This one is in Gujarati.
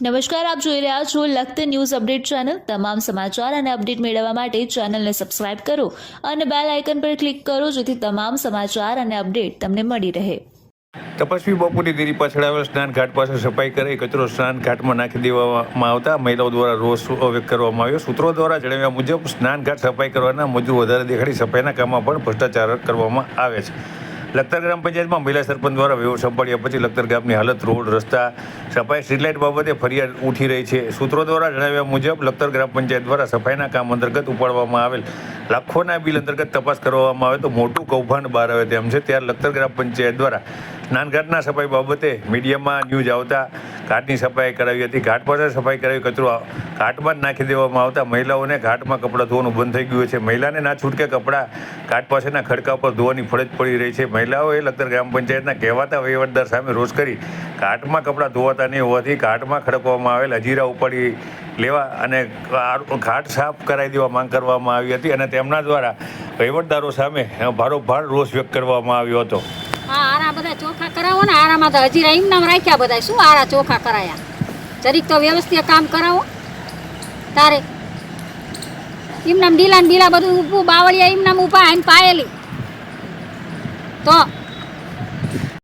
નમસ્કાર, આપ જોઈ રહ્યા છો લખત ન્યૂઝ અપડેટ ચેનલ। તમામ સમાચાર અને અપડેટ મેળવવા માટે ચેનલને સબસ્ક્રાઇબ કરો અને બેલ આઇકન પર ક્લિક કરો જેથી તમામ સમાચાર અને અપડેટ તમને મળી રહે। તપસ્વી બપોરની દેરી પાછળ આવેલ સ્નાન ઘાટ પાસે સફાઈ કરી કચરો સ્નાન ઘાટમાં નાખી દેવામાં આવતા મહિલાઓ દ્વારા રોષ વ્યક્ત કરવામાં આવ્યો। સૂત્રો દ્વારા જણાવ્યા મુજબ સ્નાન ઘાટ સફાઈ કરવાના મજૂર વધારે દેખાડી સફાઈના કામમાં પણ ભ્રષ્ટાચાર કરવામાં આવે છે। લખતર ગ્રામ પંચાયતમાં મહિલા સરપંચ દ્વારા વ્યવહાર સંભાળ્યા પછી લખતર ગામની હાલત, રોડ, રસ્તા, સફાઈ, સ્ટ્રીટ લાઇટ બાબતે ફરિયાદ ઉઠી રહી છે। સૂત્રો દ્વારા જણાવ્યા મુજબ લખતર ગ્રામ પંચાયત દ્વારા સફાઈના કામ અંતર્ગત ઉપાડવામાં આવેલ લાખોના બિલ અંતર્ગત તપાસ કરવામાં આવે તો મોટું કૌભાંડ બહાર આવે તેમ છે। ત્યારે લખતર ગ્રામ પંચાયત દ્વારા સ્નાનઘાટના સફાઈ બાબતે મીડિયામાં ન્યૂઝ આવતા ઘાટની સફાઈ કરાવી હતી। ઘાટ પાસે સફાઈ કરાવી કચરો ઘાટમાં જ નાખી દેવામાં આવતા મહિલાઓને ઘાટમાં કપડાં ધોવાનું બંધ થઈ ગયું છે। મહિલાને ના છૂટકે કપડાં ઘાટ પાસેના ખડકા પર ધોવાની ફરજ પડી રહી છે। મહિલાઓએ લખતર ગ્રામ પંચાયતના કહેવાતા વહીવટદાર સામે રોષ કરી ઘાટમાં કપડાં ધોવાતા નહીં હોવાથી ઘાટમાં ખડકવામાં આવેલ હજીરા ઉપાડી લેવા અને ઘાટ સાફ કરાવી દેવા માંગ કરવામાં આવી હતી અને તેમના દ્વારા વહીવટદારો સામે ભારોભાર રોષ વ્યક્ત કરવામાં આવ્યો હતો। હા, આરા બધા ચોખા કરાવો ને, આરામાં તો હજી એમ નામ રાખ્યા બધા, શું આરા ચોખા કરાયા? જરીક તો વ્યવસ્થિત કામ કરાવો તારે। એમ નામ ઢીલા ને ઢીલા બધું ઊભું બાવળિયા એમ નામ ઊભા આઈને પાયેલી તો